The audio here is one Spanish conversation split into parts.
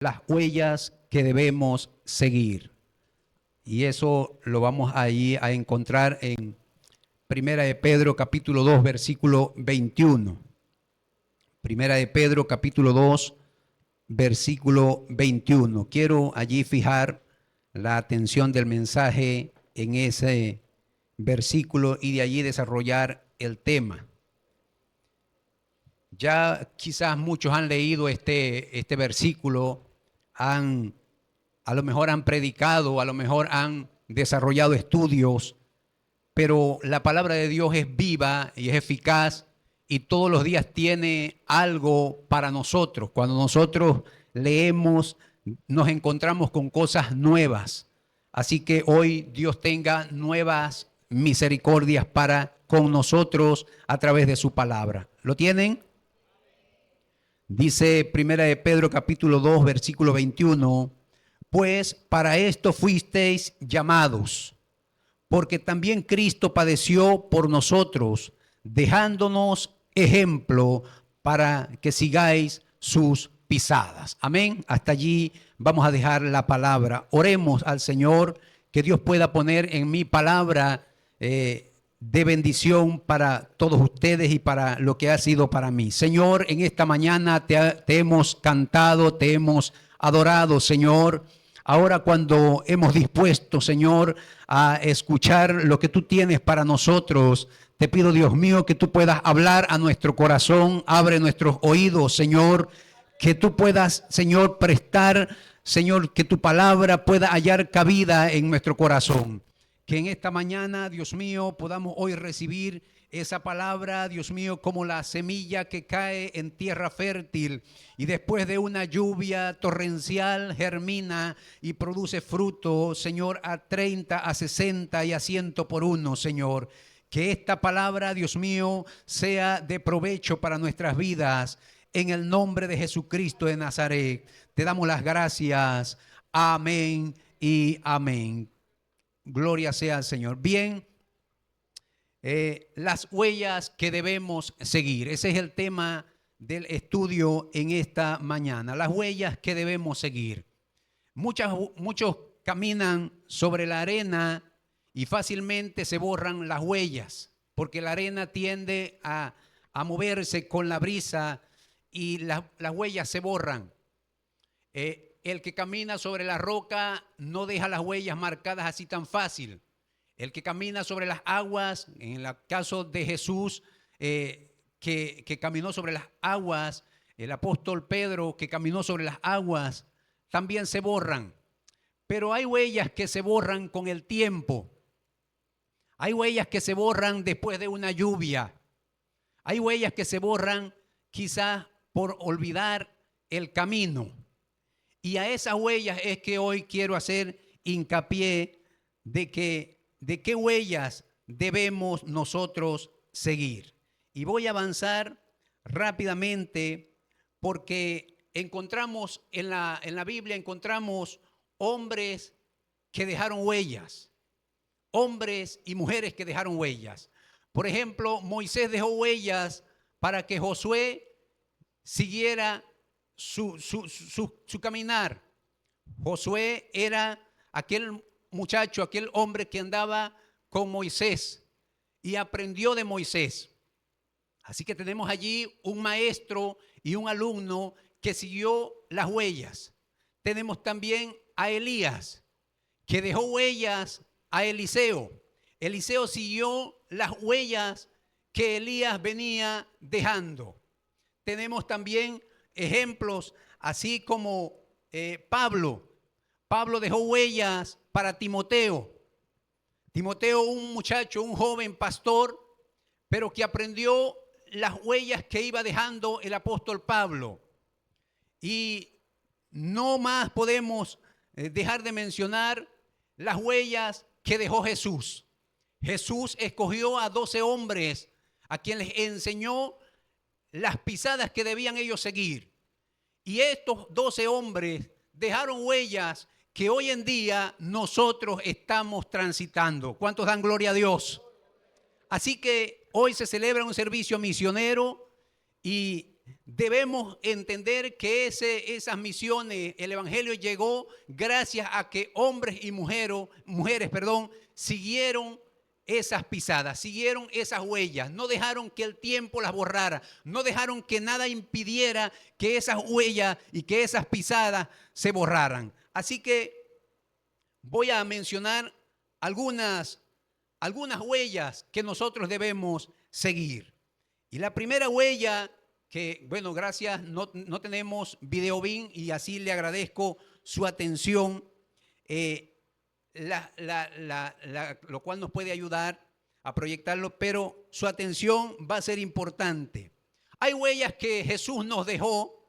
las huellas que debemos seguir. Y eso lo vamos ahí a encontrar en Primera de Pedro capítulo 2 versículo 21. Primera de Pedro capítulo 2 versículo 21. Quiero allí fijar la atención del mensaje en ese versículo y de allí desarrollar el tema. Ya quizás muchos han leído este versículo, a lo mejor han predicado, a lo mejor han desarrollado estudios, pero la palabra de Dios es viva y es eficaz y todos los días tiene algo para nosotros. Cuando nosotros leemos, nos encontramos con cosas nuevas. Así que hoy Dios tenga nuevas misericordias para con nosotros a través de su palabra. ¿Lo tienen? Dice Primera de Pedro capítulo 2 versículo 21, pues para esto fuisteis llamados, porque también Cristo padeció por nosotros, dejándonos ejemplo para que sigáis sus pisadas. Amén. Hasta allí vamos a dejar la palabra. Oremos al Señor, que Dios pueda poner en mi palabra de bendición para todos ustedes y para lo que ha sido para mí. Señor, en esta mañana te hemos cantado, te hemos adorado, Señor. Ahora cuando hemos dispuesto, Señor, a escuchar lo que tú tienes para nosotros, te pido, Dios mío, que tú puedas hablar a nuestro corazón, abre nuestros oídos, Señor, que tú puedas, Señor, prestar, Señor, que tu palabra pueda hallar cabida en nuestro corazón. Que en esta mañana, Dios mío, podamos hoy recibir esa palabra, Dios mío, como la semilla que cae en tierra fértil y después de una lluvia torrencial germina y produce fruto, Señor, a 30, a 60 y a 100 por uno, Señor. Que esta palabra, Dios mío, sea de provecho para nuestras vidas. En el nombre de Jesucristo de Nazaret, te damos las gracias. Amén y amén. Gloria sea al Señor. Bien, las huellas que debemos seguir. Ese es el tema del estudio en esta mañana. Las huellas que debemos seguir. Muchos caminan sobre la arena y fácilmente se borran las huellas, porque la arena tiende a moverse con la brisa y las huellas se borran. El que camina sobre la roca no deja las huellas marcadas así tan fácil. El que camina sobre las aguas, en el caso de Jesús, que caminó sobre las aguas, el apóstol Pedro que caminó sobre las aguas, también se borran. Pero hay huellas que se borran con el tiempo. Hay huellas que se borran después de una lluvia. Hay huellas que se borran quizás por olvidar el camino. Y a esas huellas es que hoy quiero hacer hincapié de qué huellas debemos nosotros seguir. Y voy a avanzar rápidamente porque encontramos en la Biblia, encontramos hombres que dejaron huellas, hombres y mujeres que dejaron huellas. Por ejemplo, Moisés dejó huellas para que Josué siguiera su caminar. Josué era aquel muchacho, aquel hombre que andaba con Moisés y aprendió de Moisés. Así que tenemos allí un maestro y un alumno que siguió las huellas. Tenemos también a Elías, que dejó huellas a Eliseo. Eliseo siguió las huellas que Elías venía dejando. Tenemos también ejemplos, así como Pablo. Pablo dejó huellas para Timoteo. Timoteo, un muchacho, un joven pastor, pero que aprendió las huellas que iba dejando el apóstol Pablo. Y no más podemos dejar de mencionar las huellas que dejó Jesús. Jesús escogió a 12 hombres a quienes les enseñó las pisadas que debían ellos seguir. Y estos 12 hombres dejaron huellas que hoy en día nosotros estamos transitando. ¿Cuántos dan gloria a Dios? Así que hoy se celebra un servicio misionero y debemos entender que esas misiones, el evangelio llegó gracias a que hombres y mujeres, siguieron esas pisadas, siguieron esas huellas, no dejaron que el tiempo las borrara, no dejaron que nada impidiera que esas huellas y que esas pisadas se borraran. Así que voy a mencionar algunas huellas que nosotros debemos seguir. Y la primera huella que, bueno, gracias, no tenemos video bin y así le agradezco su atención, lo cual nos puede ayudar a proyectarlo, pero su atención va a ser importante. Hay huellas que Jesús nos dejó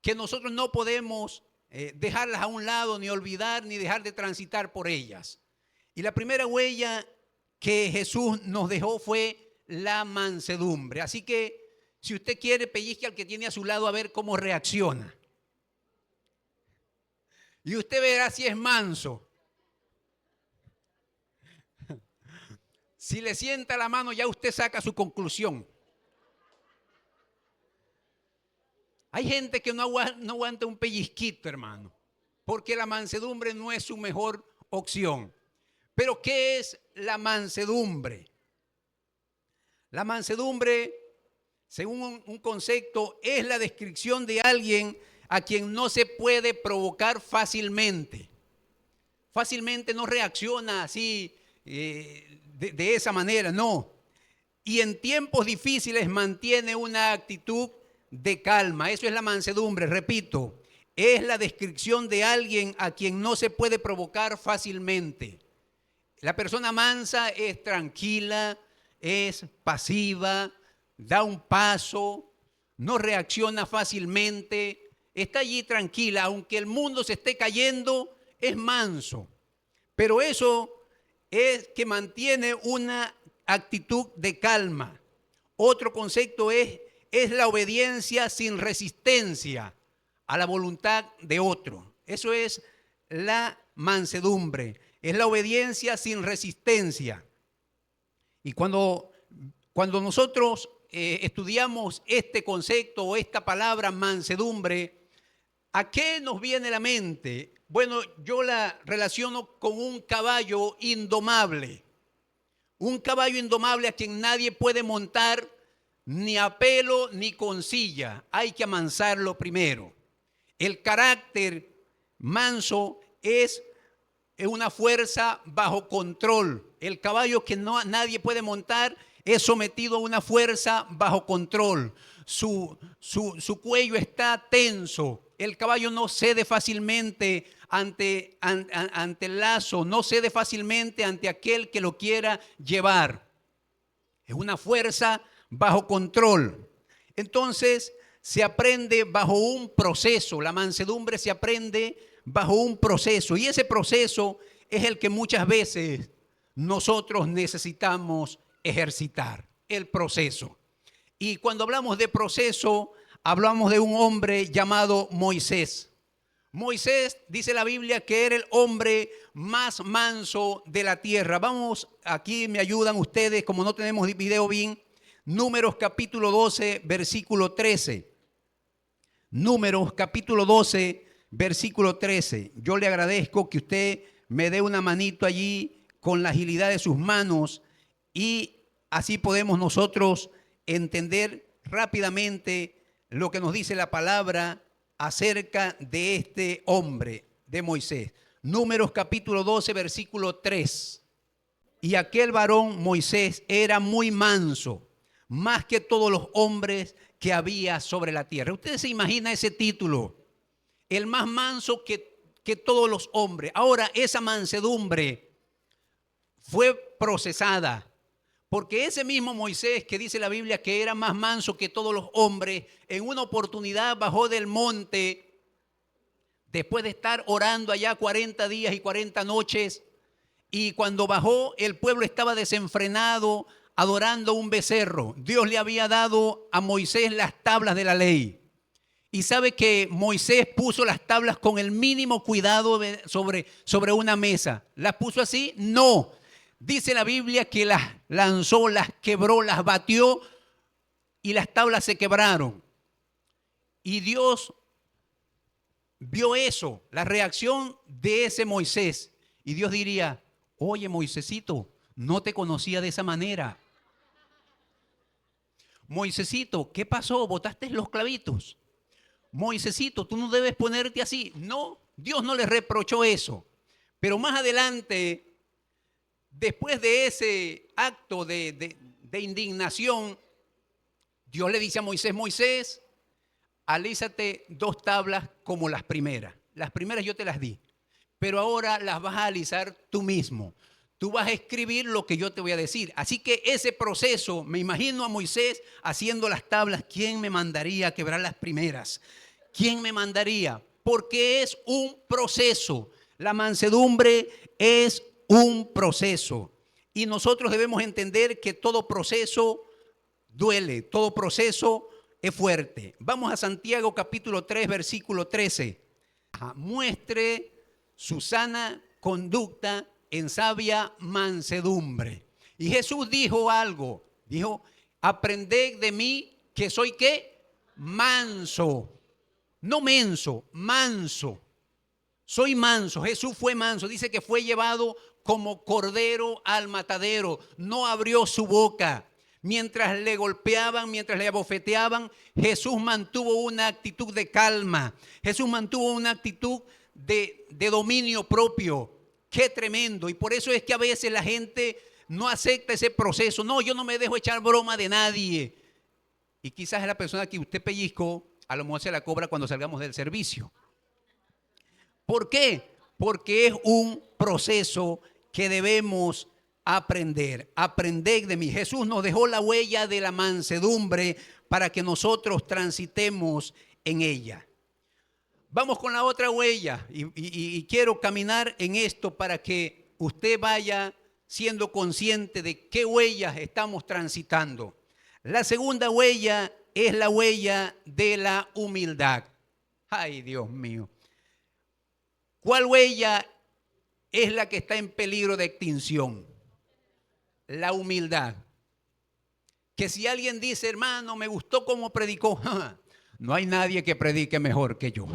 que nosotros no podemos dejarlas a un lado, ni olvidar, ni dejar de transitar por ellas. Y la primera huella que Jesús nos dejó fue la mansedumbre. Así que si usted quiere, pellizque al que tiene a su lado a ver cómo reacciona. Y usted verá si es manso. Si le sienta la mano, ya usted saca su conclusión. Hay gente que no aguanta un pellizquito, hermano, porque la mansedumbre no es su mejor opción. Pero ¿qué es la mansedumbre? La mansedumbre, según un concepto, es la descripción de alguien a quien no se puede provocar fácilmente. Fácilmente no reacciona así de esa manera, no. Y en tiempos difíciles mantiene una actitud de calma. Eso es la mansedumbre, repito. Es la descripción de alguien a quien no se puede provocar fácilmente. La persona mansa es tranquila, es pasiva, da un paso, no reacciona fácilmente, está allí tranquila, aunque el mundo se esté cayendo, es manso. Pero eso es que mantiene una actitud de calma. Otro concepto es la obediencia sin resistencia a la voluntad de otro. Eso es la mansedumbre, es la obediencia sin resistencia. Y cuando nosotros estudiamos este concepto o esta palabra mansedumbre, ¿a qué nos viene a la mente? Bueno, yo la relaciono con un caballo indomable. Un caballo indomable a quien nadie puede montar ni a pelo ni con silla. Hay que amansarlo primero. El carácter manso es una fuerza bajo control. El caballo que nadie puede montar es sometido a una fuerza bajo control. Su cuello está tenso. El caballo no cede fácilmente ante el lazo, no cede fácilmente ante aquel que lo quiera llevar. Es una fuerza bajo control. Entonces se aprende bajo un proceso. La mansedumbre se aprende bajo un proceso. Y ese proceso es el que muchas veces nosotros necesitamos ejercitar, el proceso. Y cuando hablamos de proceso, hablamos de un hombre llamado Moisés. Moisés, dice la Biblia, que era el hombre más manso de la tierra. Vamos, aquí me ayudan ustedes, como no tenemos video bien, Números capítulo 12, versículo 13. Números capítulo 12, versículo 13. Yo le agradezco que usted me dé una manito allí con la agilidad de sus manos y así podemos nosotros entender rápidamente lo que nos dice la palabra acerca de este hombre, de Moisés. Números capítulo 12, versículo 3. Y aquel varón Moisés era muy manso, más que todos los hombres que había sobre la tierra. Ustedes se imaginan ese título, el más manso que todos los hombres. Ahora, esa mansedumbre fue procesada, porque ese mismo Moisés que dice la Biblia que era más manso que todos los hombres, en una oportunidad bajó del monte, después de estar orando allá 40 días y 40 noches, y cuando bajó el pueblo estaba desenfrenado, adorando un becerro. Dios le había dado a Moisés las tablas de la ley. Y sabe que Moisés puso las tablas con el mínimo cuidado sobre una mesa. ¿Las puso así? No. Dice la Biblia que las lanzó, las quebró, las batió y las tablas se quebraron. Y Dios vio eso, la reacción de ese Moisés. Y Dios diría, oye, Moisésito, no te conocía de esa manera. Moisésito, ¿qué pasó? ¿Botaste los clavitos? Moisésito, tú no debes ponerte así. No, Dios no le reprochó eso. Pero más adelante, después de ese acto de indignación, Dios le dice a Moisés, Moisés, alízate 2 tablas como las primeras. Las primeras yo te las di, pero ahora las vas a alisar tú mismo. Tú vas a escribir lo que yo te voy a decir. Así que ese proceso, me imagino a Moisés haciendo las tablas. ¿Quién me mandaría a quebrar las primeras? ¿Quién me mandaría? Porque es un proceso. La mansedumbre es un proceso. Y nosotros debemos entender que todo proceso duele, todo proceso es fuerte. Vamos a Santiago capítulo 3, versículo 13. Muestre su sana conducta en sabia mansedumbre. Y Jesús dijo algo, dijo, aprended de mí que soy ¿qué? Manso, no menso, manso. Soy manso, Jesús fue manso, dice que fue llevado como cordero al matadero, no abrió su boca. Mientras le golpeaban, mientras le abofeteaban, Jesús mantuvo una actitud de calma. Jesús mantuvo una actitud de dominio propio. Qué tremendo. Y por eso es que a veces la gente no acepta ese proceso. No, yo no me dejo echar broma de nadie. Y quizás es la persona que usted pellizcó, a lo mejor se la cobra cuando salgamos del servicio. ¿Por qué? Porque es un proceso que debemos aprender. Aprended de mí. Jesús nos dejó la huella de la mansedumbre para que nosotros transitemos en ella. Vamos con la otra huella y quiero caminar en esto para que usted vaya siendo consciente de qué huellas estamos transitando. La segunda huella es la huella de la humildad. Ay, Dios mío. ¿Cuál huella es la que está en peligro de extinción? La humildad. Que si alguien dice, hermano, me gustó cómo predicó, no hay nadie que predique mejor que yo.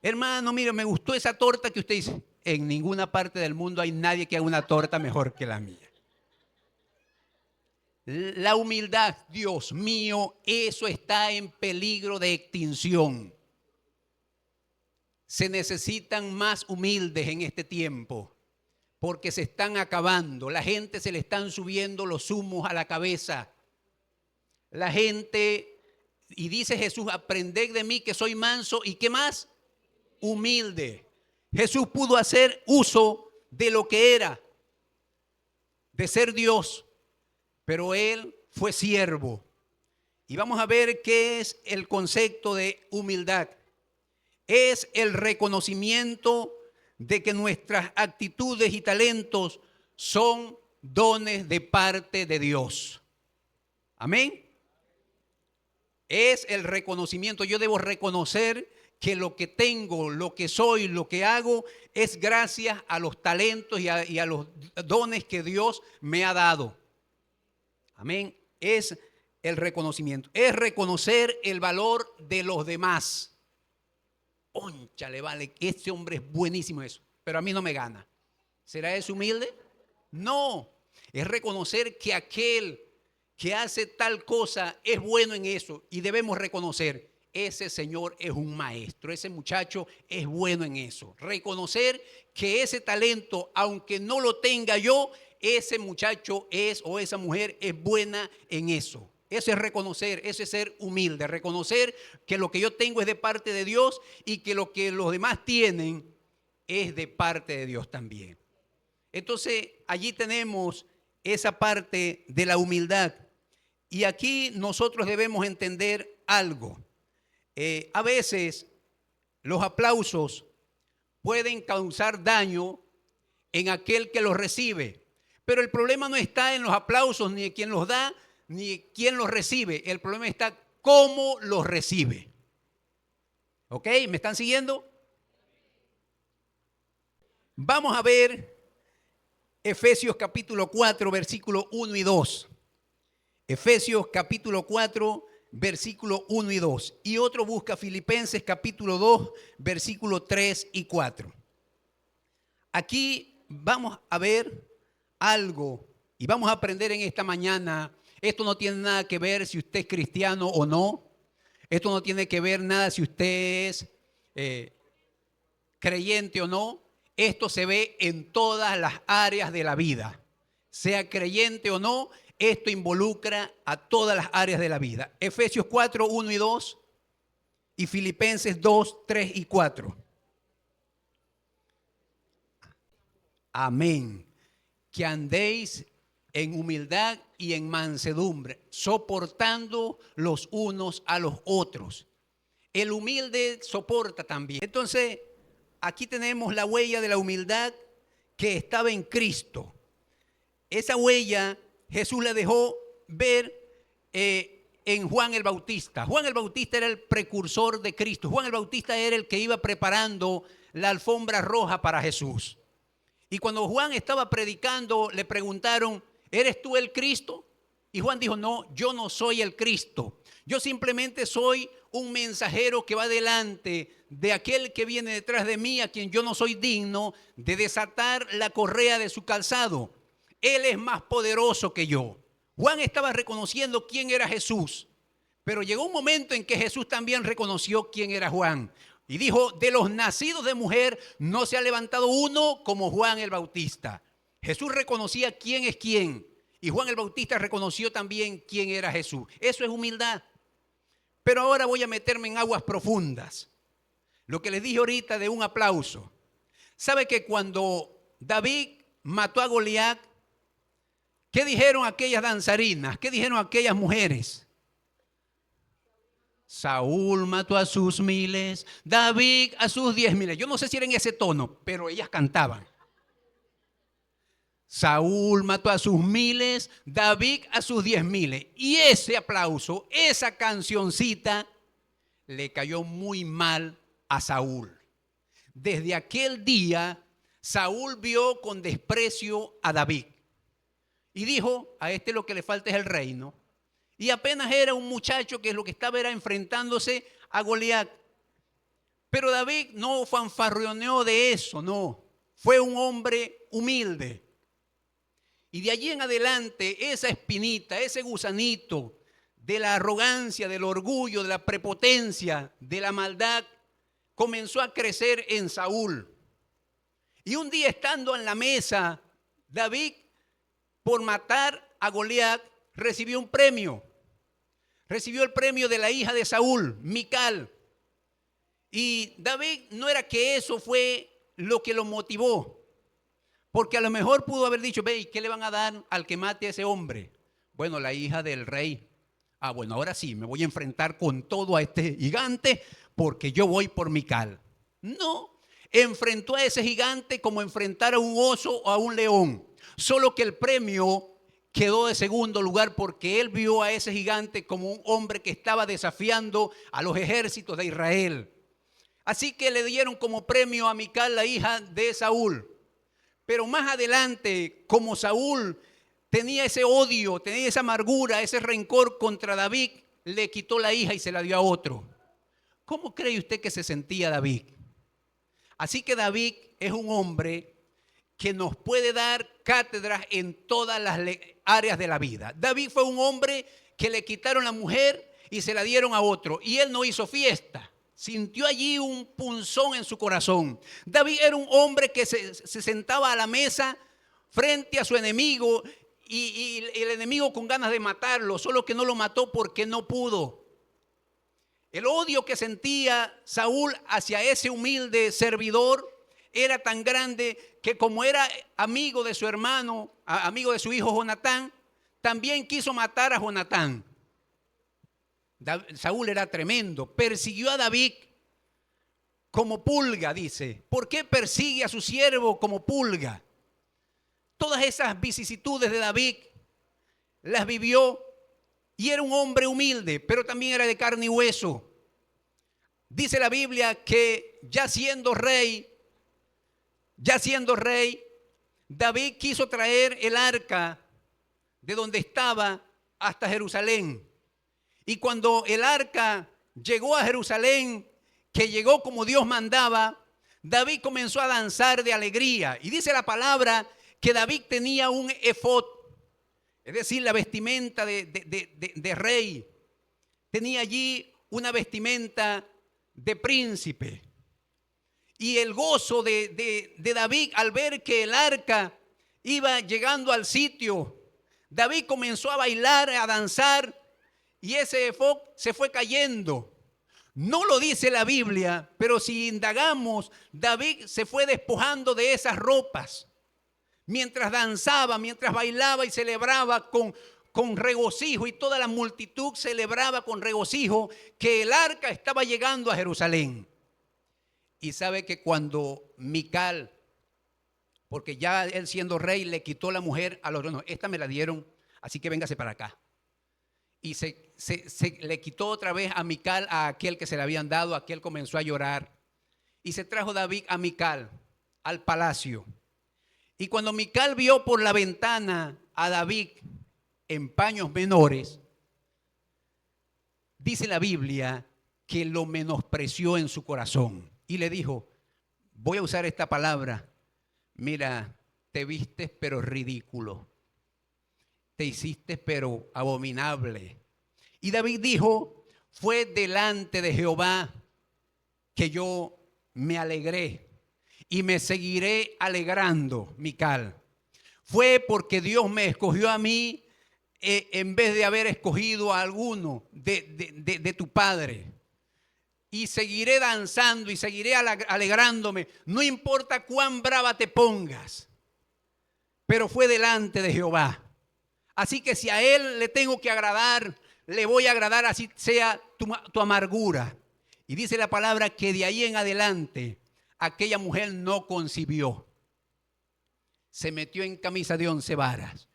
Hermano, mire, me gustó esa torta que usted dice. En ninguna parte del mundo hay nadie que haga una torta mejor que la mía. La humildad, Dios mío, eso está en peligro de extinción. Se necesitan más humildes en este tiempo porque se están acabando. La gente se le están subiendo los humos a la cabeza. La gente, y dice Jesús, aprended de mí que soy manso y ¿qué más? Humilde. Jesús pudo hacer uso de lo que era, de ser Dios, pero Él fue siervo. Y vamos a ver qué es el concepto de humildad. Es el reconocimiento de que nuestras actitudes y talentos son dones de parte de Dios. Amén. Es el reconocimiento. Yo debo reconocer que lo que tengo, lo que soy, lo que hago es gracias a los talentos y a los dones que Dios me ha dado. Amén. Es el reconocimiento. Es reconocer el valor de los demás. Ónchale, vale, este hombre es buenísimo eso, pero a mí no me gana. ¿Será eso humilde? No, es reconocer que aquel que hace tal cosa es bueno en eso y debemos reconocer, ese señor es un maestro, ese muchacho es bueno en eso. Reconocer que ese talento, aunque no lo tenga yo, ese muchacho es o esa mujer es buena en eso. Eso es reconocer, eso es ser humilde, reconocer que lo que yo tengo es de parte de Dios y que lo que los demás tienen es de parte de Dios también. Entonces, allí tenemos esa parte de la humildad. Y aquí nosotros debemos entender algo. A veces los aplausos pueden causar daño en aquel que los recibe, pero el problema no está en los aplausos ni en quien los da, ni quién los recibe. El problema está cómo los recibe. ¿Ok? ¿Me están siguiendo? Vamos a ver Efesios capítulo 4, versículos 1 y 2. Efesios capítulo 4, versículo 1 y 2. Y otro busca Filipenses capítulo 2, versículo 3 y 4. Aquí vamos a ver algo y vamos a aprender en esta mañana. Esto no tiene nada que ver si usted es cristiano o no. Esto no tiene que ver nada si usted es creyente o no. Esto se ve en todas las áreas de la vida. Sea creyente o no, esto involucra a todas las áreas de la vida. Efesios 4, 1 y 2 y Filipenses 2, 3 y 4. Amén. Que andéis en humildad y en mansedumbre, soportando los unos a los otros. El humilde soporta también. Entonces, aquí tenemos la huella de la humildad que estaba en Cristo. Esa huella Jesús la dejó ver en Juan el Bautista. Juan el Bautista era el precursor de Cristo. Juan el Bautista era el que iba preparando la alfombra roja para Jesús. Y cuando Juan estaba predicando, le preguntaron, ¿eres tú el Cristo? Y Juan dijo, no, yo no soy el Cristo. Yo simplemente soy un mensajero que va delante de aquel que viene detrás de mí, a quien yo no soy digno de desatar la correa de su calzado. Él es más poderoso que yo. Juan estaba reconociendo quién era Jesús, pero llegó un momento en que Jesús también reconoció quién era Juan. Y dijo, de los nacidos de mujer no se ha levantado uno como Juan el Bautista. Jesús reconocía quién es quién. Y Juan el Bautista reconoció también quién era Jesús. Eso es humildad. Pero ahora voy a meterme en aguas profundas. Lo que les dije ahorita de un aplauso. ¿Sabe que cuando David mató a Goliat, qué dijeron aquellas danzarinas? ¿Qué dijeron aquellas mujeres? Saúl mató a sus miles, David a sus 10,000. Yo no sé si era en ese tono, pero ellas cantaban. Saúl mató a sus miles, David a sus 10,000. Y ese aplauso, esa cancioncita, le cayó muy mal a Saúl. Desde aquel día, Saúl vio con desprecio a David. Y dijo, a este lo que le falta es el reino. Y apenas era un muchacho que lo que estaba era enfrentándose a Goliat. Pero David no fanfarroneó de eso, no. Fue un hombre humilde. Y de allí en adelante, esa espinita, ese gusanito de la arrogancia, del orgullo, de la prepotencia, de la maldad, comenzó a crecer en Saúl. Y un día estando en la mesa, David, por matar a Goliat, recibió un premio. Recibió el premio de la hija de Saúl, Mical. Y David no era que eso fue lo que lo motivó. Porque a lo mejor pudo haber dicho, ve, ¿qué le van a dar al que mate a ese hombre? Bueno, la hija del rey. Ah, bueno, ahora sí, me voy a enfrentar con todo a este gigante porque yo voy por Mical. No, enfrentó a ese gigante como enfrentar a un oso o a un león. Solo que el premio quedó de segundo lugar porque él vio a ese gigante como un hombre que estaba desafiando a los ejércitos de Israel. Así que le dieron como premio a Mical, la hija de Saúl. Pero más adelante, como Saúl tenía ese odio, tenía esa amargura, ese rencor contra David, le quitó la hija y se la dio a otro. ¿Cómo cree usted que se sentía David? Así que David es un hombre que nos puede dar cátedras en todas las áreas de la vida. David fue un hombre que le quitaron la mujer y se la dieron a otro. Y él no hizo fiesta. Sintió allí un punzón en su corazón. David era un hombre que se sentaba a la mesa frente a su enemigo y el enemigo con ganas de matarlo, solo que no lo mató porque no pudo. El odio que sentía Saúl hacia ese humilde servidor era tan grande que como era amigo de su hermano, amigo de su hijo Jonatán, también quiso matar a Jonatán. Saúl era tremendo, persiguió a David como pulga, dice. ¿Por qué persigue a su siervo como pulga? Todas esas vicisitudes de David las vivió y era un hombre humilde, pero también era de carne y hueso. Dice la Biblia que ya siendo rey, David quiso traer el arca de donde estaba hasta Jerusalén. Y cuando el arca llegó a Jerusalén, que llegó como Dios mandaba, David comenzó a danzar de alegría. Y dice la palabra que David tenía un efod, es decir, la vestimenta de rey. Tenía allí una vestimenta de príncipe. Y el gozo de David al ver que el arca iba llegando al sitio, David comenzó a bailar, a danzar, y ese efod se fue cayendo. No lo dice la Biblia, pero si indagamos, David se fue despojando de esas ropas mientras danzaba, mientras bailaba y celebraba con regocijo, y toda la multitud celebraba con regocijo que el arca estaba llegando a Jerusalén. Y sabe que cuando Mical, porque ya él siendo rey le quitó la mujer a los no, esta me la dieron, así que véngase para acá. Y se le quitó otra vez a Mical a aquel que se le habían dado. Aquel comenzó a llorar. Y se trajo David a Mical al palacio. Y cuando Mical vio por la ventana a David en paños menores, dice la Biblia que lo menospreció en su corazón. Y le dijo, voy a usar esta palabra, mira, te vistes pero ridículo. Te hiciste pero abominable. Y David dijo, fue delante de Jehová que yo me alegré y me seguiré alegrando, Mical. Fue porque Dios me escogió a mí en vez de haber escogido a alguno de tu padre. Y seguiré danzando y seguiré alegrándome, no importa cuán brava te pongas, pero fue delante de Jehová. Así que si a él le tengo que agradar, le voy a agradar, así sea tu amargura. Y dice la palabra que de ahí en adelante aquella mujer no concibió. Se metió en camisa de 11 varas.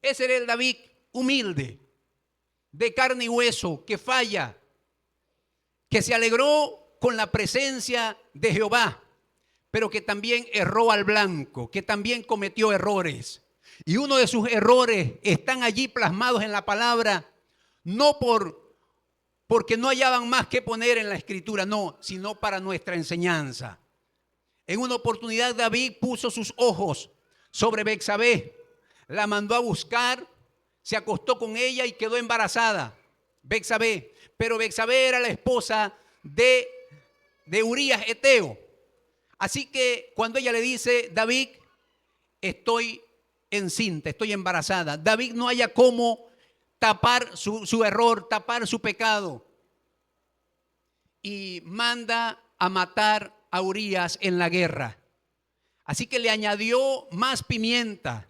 Ese era el David humilde, de carne y hueso, que falla, que se alegró con la presencia de Jehová, pero que también erró al blanco, que también cometió errores. Y uno de sus errores están allí plasmados en la palabra, no porque no hallaban más que poner en la escritura, no, sino para nuestra enseñanza. En una oportunidad David puso sus ojos sobre Betsabé, la mandó a buscar, se acostó con ella y quedó embarazada, Betsabé. Pero Betsabé era la esposa de Urías Eteo. Así que cuando ella le dice, David, estoy encinta, estoy embarazada, David no haya cómo tapar su error, tapar su pecado. Y manda a matar a Urías en la guerra. Así que le añadió más pimienta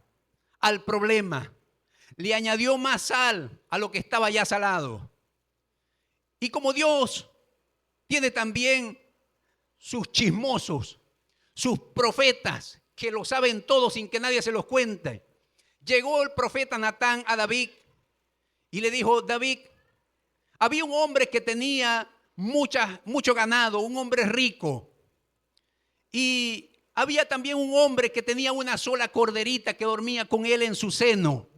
al problema. Le añadió más sal a lo que estaba ya salado. Y como Dios tiene también sus chismosos, sus profetas, que lo saben todo sin que nadie se los cuente, llegó el profeta Natán a David y le dijo, David, había un hombre que tenía mucho ganado, un hombre rico. Y había también un hombre que tenía una sola corderita que dormía con él en su seno.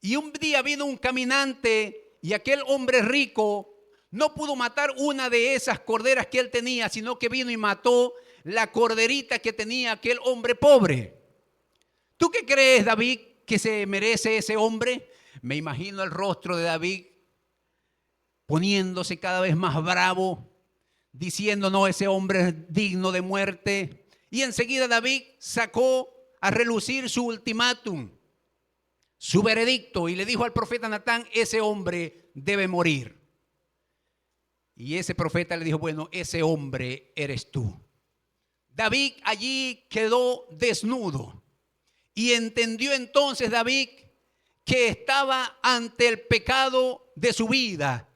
Y un día vino un caminante y aquel hombre rico no pudo matar una de esas corderas que él tenía, sino que vino y mató la corderita que tenía aquel hombre pobre. ¿Tú qué crees, David, que se merece ese hombre? Me imagino el rostro de David poniéndose cada vez más bravo, diciendo, no, ese hombre es digno de muerte. Y enseguida David sacó a relucir su ultimátum, su veredicto, y le dijo al profeta Natán, ese hombre debe morir. Y ese profeta le dijo, bueno, ese hombre eres tú. David allí quedó desnudo y entendió entonces David que estaba ante el pecado de su vida,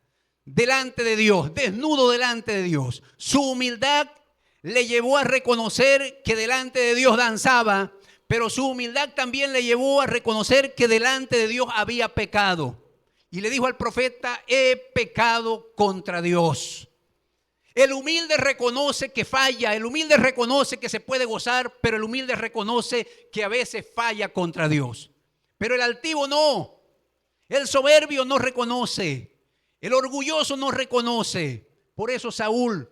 delante de Dios, desnudo delante de Dios. Su humildad le llevó a reconocer que delante de Dios danzaba, pero su humildad también le llevó a reconocer que delante de Dios había pecado. Y le dijo al profeta, he pecado contra Dios. El humilde reconoce que falla, el humilde reconoce que se puede gozar, pero el humilde reconoce que a veces falla contra Dios. Pero el altivo no, el soberbio no reconoce. El orgulloso no reconoce. Por eso Saúl,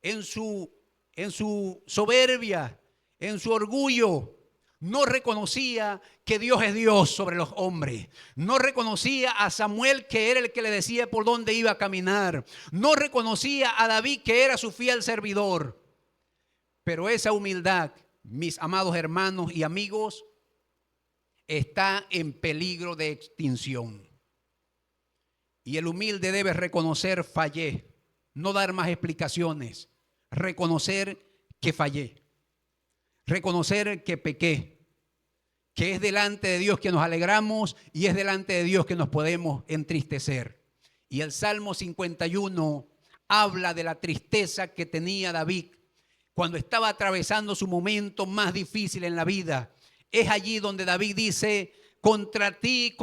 en su soberbia, en su orgullo, no reconocía que Dios es Dios sobre los hombres. No reconocía a Samuel, que era el que le decía por dónde iba a caminar. No reconocía a David, que era su fiel servidor. Pero esa humildad, mis amados hermanos y amigos, está en peligro de extinción. Y el humilde debe reconocer: fallé, no dar más explicaciones, reconocer que fallé, reconocer que pequé, que es delante de Dios que nos alegramos y es delante de Dios que nos podemos entristecer. Y el Salmo 51 habla de la tristeza que tenía David cuando estaba atravesando su momento más difícil en la vida. Es allí donde David dice: contra ti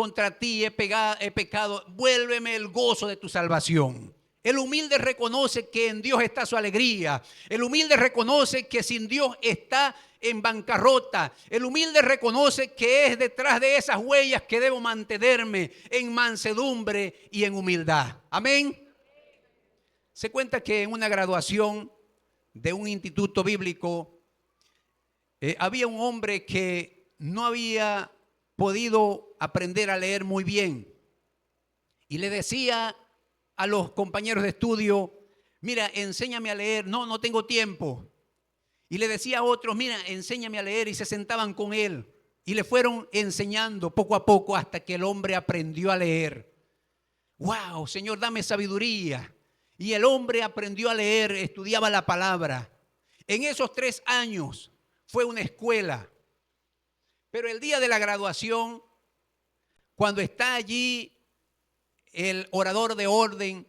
he pecado, vuélveme el gozo de tu salvación. El humilde reconoce que en Dios está su alegría. El humilde reconoce que sin Dios está en bancarrota. El humilde reconoce que es detrás de esas huellas que debo mantenerme en mansedumbre y en humildad. Amén. Se cuenta que en una graduación de un instituto bíblico había un hombre que no había podido aprender a leer muy bien y le decía a los compañeros de estudio: mira, enséñame a leer. No tengo tiempo. Y le decía a otros: mira, enséñame a leer. Y se sentaban con él y le fueron enseñando poco a poco hasta que el hombre aprendió a leer. ¡Wow! Señor, dame sabiduría. Y el hombre aprendió a leer, estudiaba la palabra. En esos 3 años fue una escuela. Pero el día de la graduación, cuando está allí el orador de orden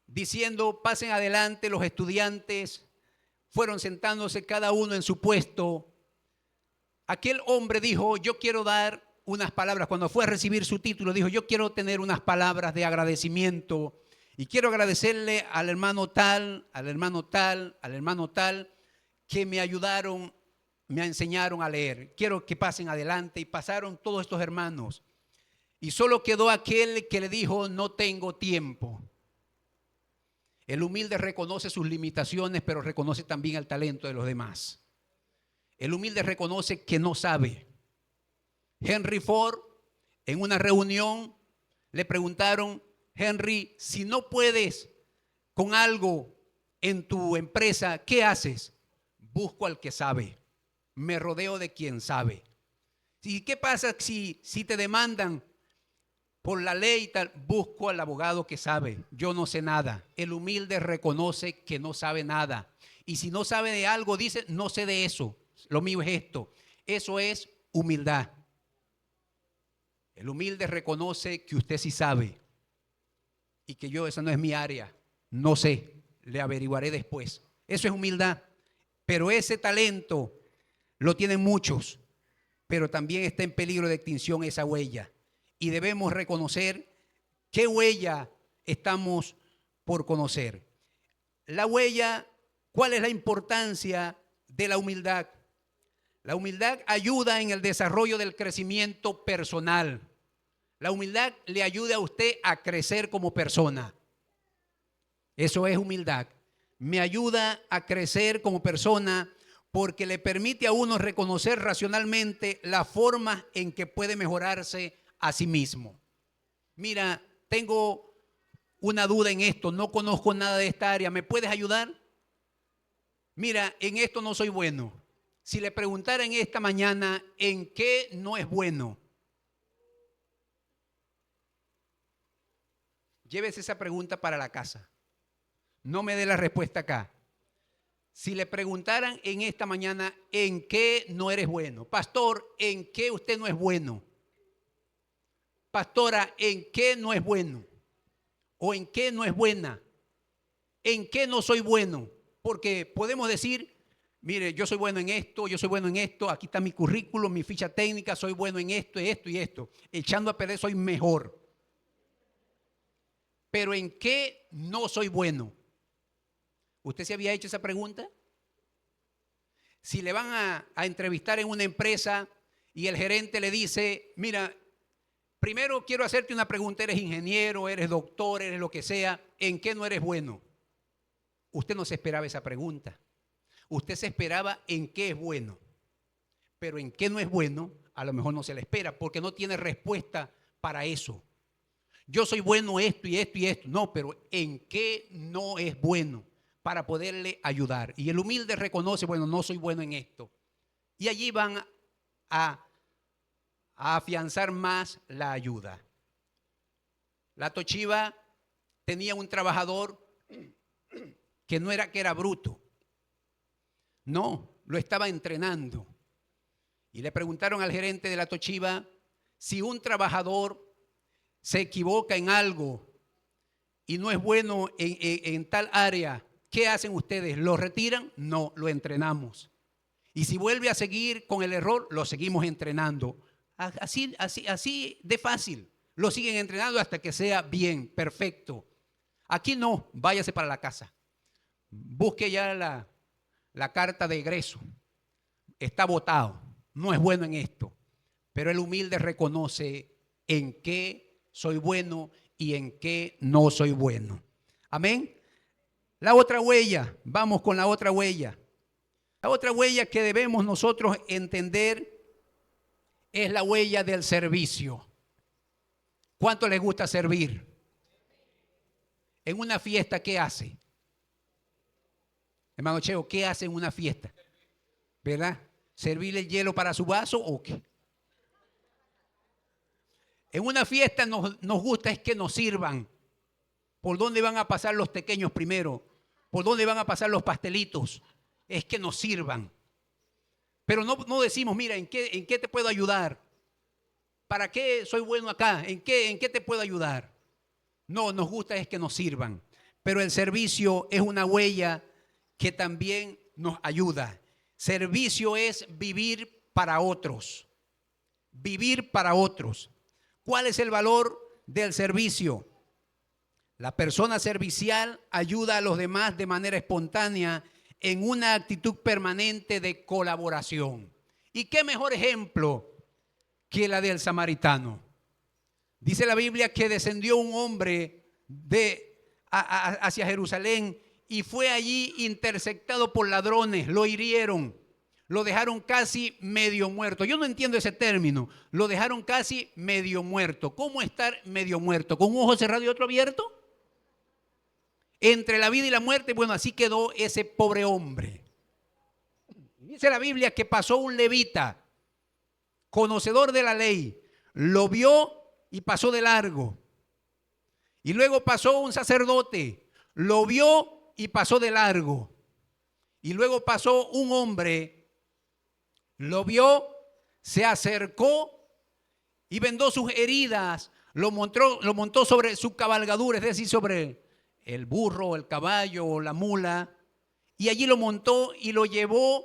diciendo: pasen adelante, los estudiantes fueron sentándose cada uno en su puesto, aquel hombre dijo: yo quiero dar unas palabras. Cuando fue a recibir su título, dijo: yo quiero tener unas palabras de agradecimiento y quiero agradecerle al hermano tal, al hermano tal, al hermano tal, que me ayudaron, me enseñaron a leer. Quiero que pasen adelante. Y pasaron todos estos hermanos. Y solo quedó aquel que le dijo: no tengo tiempo. El humilde reconoce sus limitaciones, pero reconoce también el talento de los demás. El humilde reconoce que no sabe. Henry Ford, en una reunión, le preguntaron: Henry, si no puedes con algo en tu empresa, ¿qué haces? Busco al que sabe. Me rodeo de quien sabe. ¿Y qué pasa si te demandan por la ley y tal? Busco al abogado que sabe. Yo no sé nada. El humilde reconoce que no sabe nada. Y si no sabe de algo, dice: no sé de eso. Lo mío es esto. Eso es humildad. El humilde reconoce que usted sí sabe y que esa no es mi área. No sé, le averiguaré después. Eso es humildad. Pero ese talento lo tienen muchos, pero también está en peligro de extinción esa huella. Y debemos reconocer qué huella estamos por conocer. La huella, ¿cuál es la importancia de la humildad? La humildad ayuda en el desarrollo del crecimiento personal. La humildad le ayuda a usted a crecer como persona. Eso es humildad. Me ayuda a crecer como persona porque le permite a uno reconocer racionalmente la forma en que puede mejorarse a sí mismo. Mira, tengo una duda en esto, no conozco nada de esta área, ¿me puedes ayudar? Mira, en esto no soy bueno. Si le preguntara en esta mañana en qué no es bueno, llévese esa pregunta para la casa. No me dé la respuesta acá. Si le preguntaran en esta mañana en qué no eres bueno, pastor, ¿en qué usted no es bueno? Pastora, ¿en qué no es bueno? ¿O en qué no es buena? ¿En qué no soy bueno? Porque podemos decir: mire, yo soy bueno en esto, yo soy bueno en esto, aquí está mi currículum, mi ficha técnica, soy bueno en esto, esto y esto. Echando a perder soy mejor. Pero ¿en qué no soy bueno? ¿Usted se había hecho esa pregunta? Si le van a entrevistar en una empresa y el gerente le dice: mira, Primero quiero hacerte una pregunta. ¿Eres ingeniero, eres doctor, eres lo que sea? ¿En qué no eres bueno? Usted no se esperaba esa pregunta. Usted se esperaba en qué es bueno. Pero en qué no es bueno, a lo mejor no se le espera, porque no tiene respuesta para eso. Yo soy bueno esto y esto y esto. No, pero ¿en qué no es bueno? Para poderle ayudar. Y el humilde reconoce, bueno, no soy bueno en esto. Y allí van a afianzar más la ayuda. La Toshiba tenía un trabajador que no era que era bruto. No, lo estaba entrenando. Y le preguntaron al gerente de la Toshiba si un trabajador se equivoca en algo y no es bueno en tal área, ¿qué hacen ustedes? ¿Lo retiran? No, lo entrenamos. Y si vuelve a seguir con el error, lo seguimos entrenando. Así de fácil. Lo siguen entrenando hasta que sea bien, perfecto. Aquí no, váyase para la casa. Busque ya la carta de egreso. Está votado. No es bueno en esto. Pero el humilde reconoce en qué soy bueno y en qué no soy bueno. Amén. La otra huella, vamos con la otra huella. La otra huella que debemos nosotros entender es la huella del servicio. ¿Cuánto les gusta servir? En una fiesta, ¿qué hace? Hermano Cheo, ¿qué hace en una fiesta? ¿Verdad? ¿Servirle el hielo para su vaso o qué? En una fiesta nos gusta es que nos sirvan. ¿Por dónde van a pasar los pequeños primero? ¿Por dónde van a pasar los pastelitos? Es que nos sirvan. Pero no decimos, mira, ¿en qué te puedo ayudar? ¿Para qué soy bueno acá? ¿En qué te puedo ayudar? No, nos gusta es que nos sirvan. Pero el servicio es una huella que también nos ayuda. Servicio es vivir para otros. Vivir para otros. ¿Cuál es el valor del servicio? La persona servicial ayuda a los demás de manera espontánea en una actitud permanente de colaboración. ¿Y qué mejor ejemplo que la del samaritano? Dice la Biblia que descendió un hombre hacia Jerusalén y fue allí interceptado por ladrones, lo hirieron, lo dejaron casi medio muerto. Yo no entiendo ese término, lo dejaron casi medio muerto. ¿Cómo estar medio muerto? ¿Con un ojo cerrado y otro abierto? Entre la vida y la muerte, bueno, así quedó ese pobre hombre. Dice la Biblia que pasó un levita, conocedor de la ley, lo vio y pasó de largo. Y luego pasó un sacerdote, lo vio y pasó de largo. Y luego pasó un hombre, lo vio, se acercó y vendó sus heridas, lo montó sobre su cabalgadura, es decir, sobre el burro, el caballo o la mula, y allí lo montó y lo llevó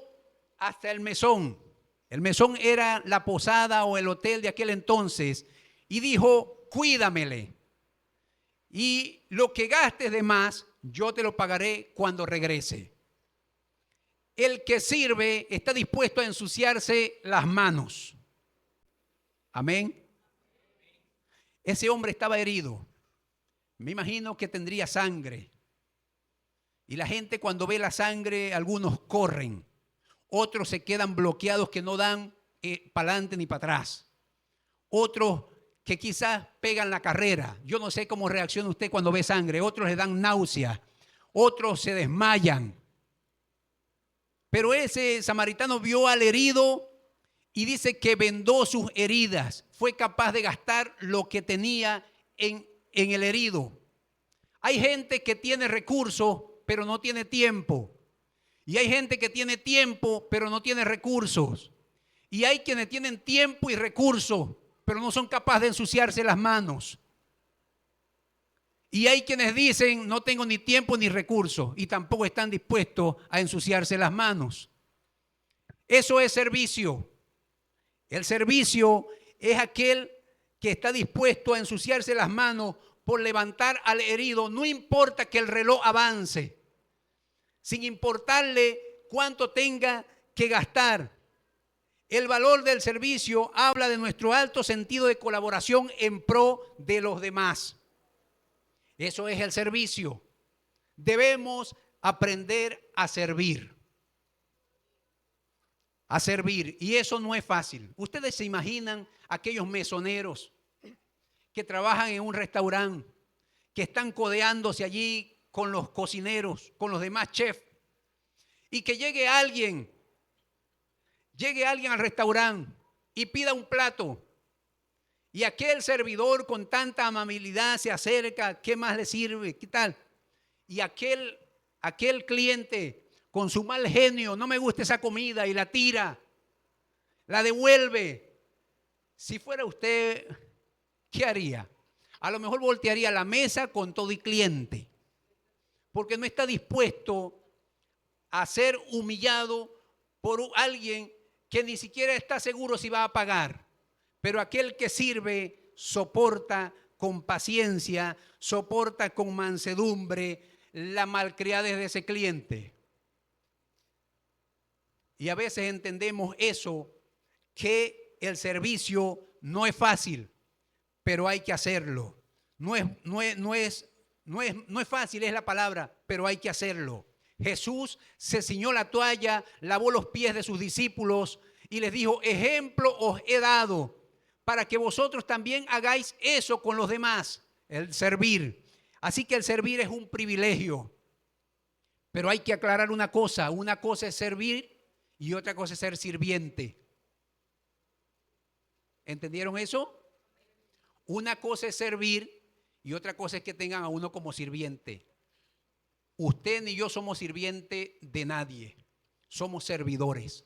hasta el mesón. El mesón era la posada o el hotel de aquel entonces, y dijo, cuídamele, y lo que gastes de más, yo te lo pagaré cuando regrese. El que sirve está dispuesto a ensuciarse las manos. Amén. Ese hombre estaba herido. Me imagino que tendría sangre. Y la gente cuando ve la sangre, algunos corren. Otros se quedan bloqueados que no dan para adelante ni para atrás. Otros que quizás pegan la carrera. Yo no sé cómo reacciona usted cuando ve sangre. Otros le dan náuseas. Otros se desmayan. Pero ese samaritano vio al herido y dice que vendó sus heridas. Fue capaz de gastar lo que tenía en el herido. Hay gente que tiene recursos, pero no tiene tiempo. Y hay gente que tiene tiempo, pero no tiene recursos. Y hay quienes tienen tiempo y recursos, pero no son capaces de ensuciarse las manos. Y hay quienes dicen, no tengo ni tiempo ni recursos, y tampoco están dispuestos a ensuciarse las manos. Eso es servicio. El servicio es aquel que está dispuesto a ensuciarse las manos por levantar al herido, no importa que el reloj avance, sin importarle cuánto tenga que gastar. El valor del servicio habla de nuestro alto sentido de colaboración en pro de los demás. Eso es el servicio. Debemos aprender a servir. A servir. Y eso no es fácil. Ustedes se imaginan aquellos mesoneros que trabajan en un restaurante, que están codeándose allí con los cocineros, con los demás chefs, y que llegue alguien al restaurante y pida un plato, y aquel servidor con tanta amabilidad se acerca, ¿qué más le sirve? ¿Qué tal? Y aquel cliente con su mal genio, no me gusta esa comida, y la tira, la devuelve. Si fuera usted, ¿qué haría? A lo mejor voltearía la mesa con todo y cliente, porque no está dispuesto a ser humillado por alguien que ni siquiera está seguro si va a pagar. Pero aquel que sirve soporta con paciencia, soporta con mansedumbre la malcriadez de ese cliente. Y a veces entendemos eso, que el servicio no es fácil, pero hay que hacerlo. No es fácil, es la palabra, pero hay que hacerlo. Jesús se ciñó la toalla, lavó los pies de sus discípulos y les dijo: ejemplo os he dado para que vosotros también hagáis eso con los demás, el servir. Así que el servir es un privilegio. Pero hay que aclarar una cosa es servir y otra cosa es ser sirviente. ¿Entendieron eso? Una cosa es servir y otra cosa es que tengan a uno como sirviente. Usted ni yo somos sirvientes de nadie, somos servidores.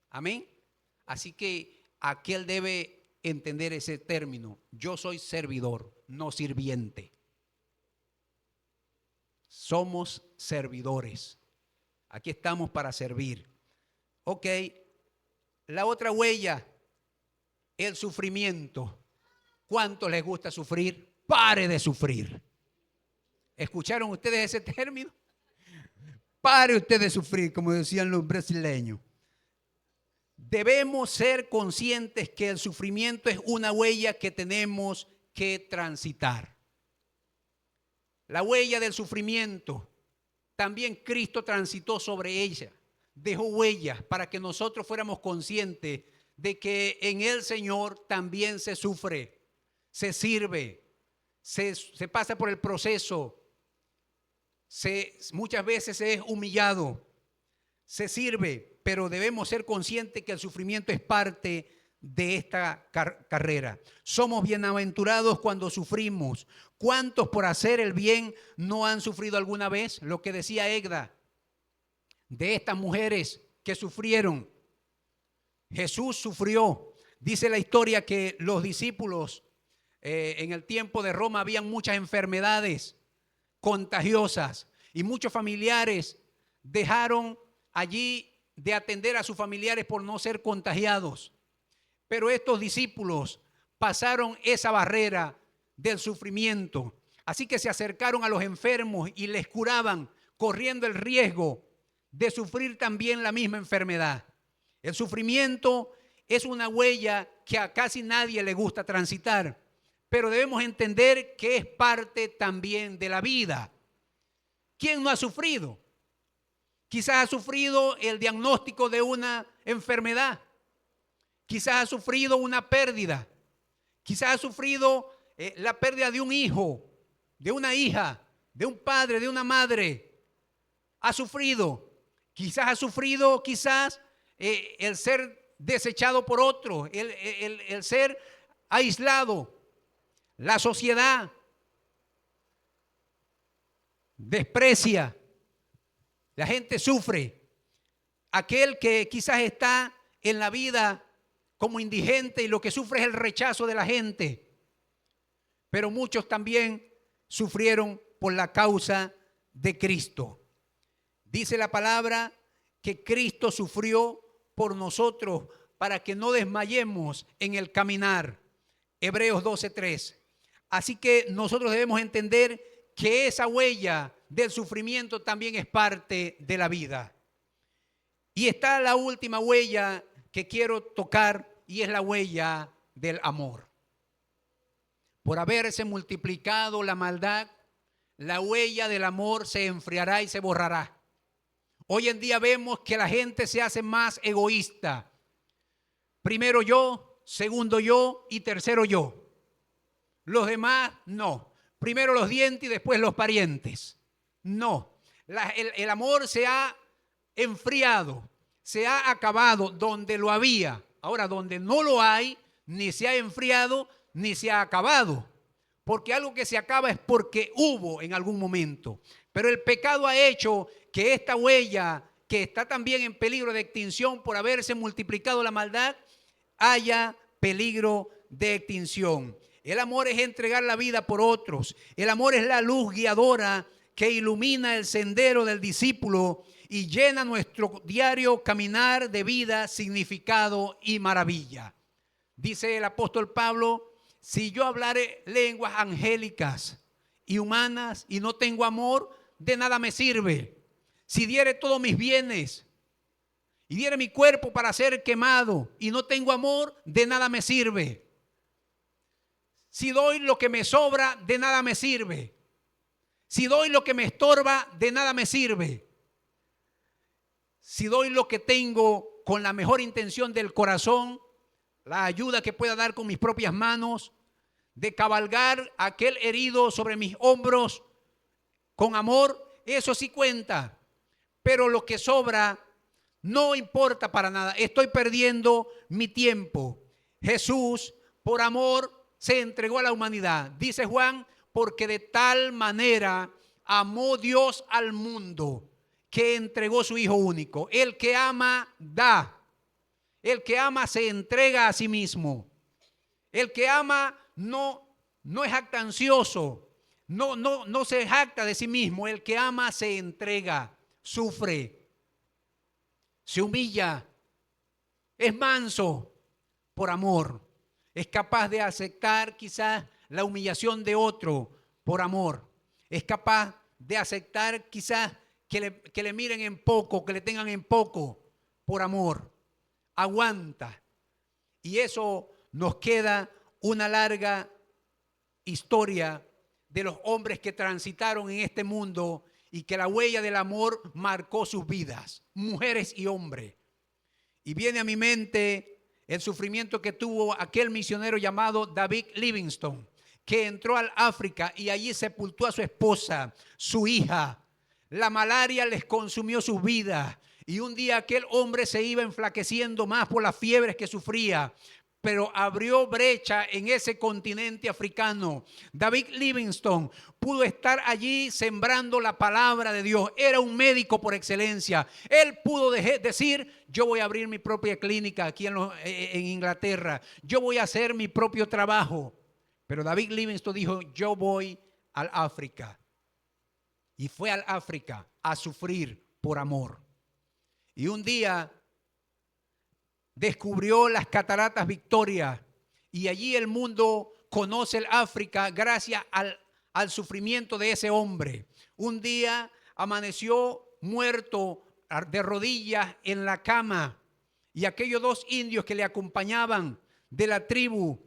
Amén. Así que aquel debe entender ese término. Yo soy servidor, no sirviente. Somos servidores. Aquí estamos para servir. Ok. La otra huella, el sufrimiento. ¿Cuánto les gusta sufrir? Pare de sufrir. ¿Escucharon ustedes ese término? Pare usted de sufrir, como decían los brasileños. Debemos ser conscientes que el sufrimiento es una huella que tenemos que transitar. La huella del sufrimiento, también Cristo transitó sobre ella, dejó huellas para que nosotros fuéramos conscientes de que en el Señor también se sufre, se sirve, se pasa por el proceso, muchas veces se es humillado, se sirve, pero debemos ser conscientes que el sufrimiento es parte de esta carrera. Somos bienaventurados cuando sufrimos. ¿Cuántos por hacer el bien no han sufrido alguna vez? Lo que decía Egda, de estas mujeres que sufrieron. Jesús sufrió. Dice la historia que los discípulos en el tiempo de Roma habían muchas enfermedades contagiosas y muchos familiares dejaron allí de atender a sus familiares por no ser contagiados. Pero estos discípulos pasaron esa barrera del sufrimiento. Así que se acercaron a los enfermos y les curaban, corriendo el riesgo de sufrir también la misma enfermedad. El sufrimiento es una huella que a casi nadie le gusta transitar, pero debemos entender que es parte también de la vida. ¿Quién no ha sufrido? Quizás ha sufrido el diagnóstico de una enfermedad. Quizás ha sufrido una pérdida. Quizás ha sufrido la pérdida de un hijo, de una hija, de un padre, de una madre. Ha sufrido. Quizás ha sufrido el ser desechado por otro, el ser aislado. La sociedad desprecia. La gente sufre. Aquel que quizás está en la vida como indigente y lo que sufre es el rechazo de la gente. Pero muchos también sufrieron por la causa de Cristo. Dice la palabra que Cristo sufrió por nosotros para que no desmayemos en el caminar. Hebreos 12:3. Así que nosotros debemos entender que esa huella del sufrimiento también es parte de la vida. Y está la última huella, que que quiero tocar y es la huella del amor. Por haberse multiplicado la maldad, la huella del amor se enfriará y se borrará. Hoy en día vemos que la gente se hace más egoísta. Primero yo, segundo yo y tercero yo. Los demás no. Primero los dientes y después los parientes. No. El amor se ha enfriado, se ha acabado donde lo había. Ahora, donde no lo hay, ni se ha enfriado, ni se ha acabado. Porque algo que se acaba es porque hubo en algún momento. Pero el pecado ha hecho que esta huella, que está también en peligro de extinción por haberse multiplicado la maldad, haya peligro de extinción. El amor es entregar la vida por otros. El amor es la luz guiadora que ilumina el sendero del discípulo y llena nuestro diario caminar de vida, significado y maravilla. Dice el apóstol Pablo: si yo hablare lenguas angélicas y humanas y no tengo amor, de nada me sirve. Si diere todos mis bienes y diere mi cuerpo para ser quemado y no tengo amor, de nada me sirve. Si doy lo que me sobra, de nada me sirve. Si doy lo que me estorba, de nada me sirve. Si doy lo que tengo con la mejor intención del corazón, la ayuda que pueda dar con mis propias manos, de cabalgar aquel herido sobre mis hombros con amor, eso sí cuenta. Pero lo que sobra no importa para nada. Estoy perdiendo mi tiempo. Jesús, por amor, se entregó a la humanidad. Dice Juan: porque de tal manera amó Dios al mundo que entregó su Hijo único. El que ama, da. El que ama se entrega a sí mismo. El que ama no es jactancioso, no se jacta de sí mismo. El que ama se entrega, sufre, se humilla, es manso por amor. Es capaz de aceptar quizás la humillación de otro por amor. Es capaz de aceptar quizás que le miren en poco, que le tengan en poco por amor. Aguanta. Y eso nos queda una larga historia de los hombres que transitaron en este mundo y que la huella del amor marcó sus vidas, mujeres y hombres. Y viene a mi mente el sufrimiento que tuvo aquel misionero llamado David Livingstone, que entró al África y allí sepultó a su esposa, su hija. La malaria les consumió sus vidas y un día aquel hombre se iba enflaqueciendo más por las fiebres que sufría, pero abrió brecha en ese continente africano. David Livingstone pudo estar allí sembrando la palabra de Dios. Era un médico por excelencia. Él pudo decir: yo voy a abrir mi propia clínica aquí en Inglaterra. Yo voy a hacer mi propio trabajo. Pero David Livingstone dijo: yo voy al África. Y fue al África a sufrir por amor. Y un día descubrió las cataratas Victoria y allí el mundo conoce el África gracias al sufrimiento de ese hombre. Un día amaneció muerto de rodillas en la cama y aquellos dos indios que le acompañaban de la tribu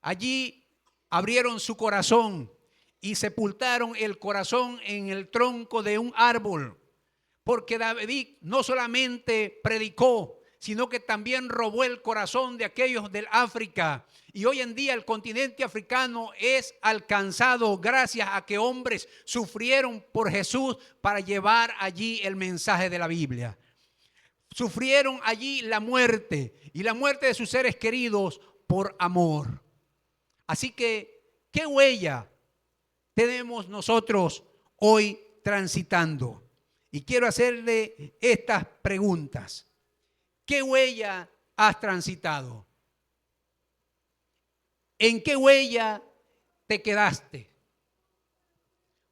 allí abrieron su corazón y sepultaron el corazón en el tronco de un árbol, porque David no solamente predicó, sino que también robó el corazón de aquellos del África. Y hoy en día el continente africano es alcanzado gracias a que hombres sufrieron por Jesús para llevar allí el mensaje de la Biblia. Sufrieron allí la muerte y la muerte de sus seres queridos por amor. Así que, ¿qué huella tenemos nosotros hoy transitando? Y quiero hacerle estas preguntas. ¿Qué huella has transitado? ¿En qué huella te quedaste?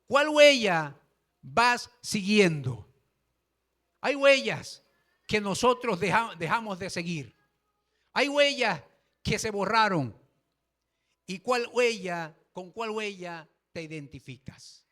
¿Cuál huella vas siguiendo? Hay huellas que nosotros dejamos de seguir. Hay huellas que se borraron. ¿Y con cuál huella te identificas?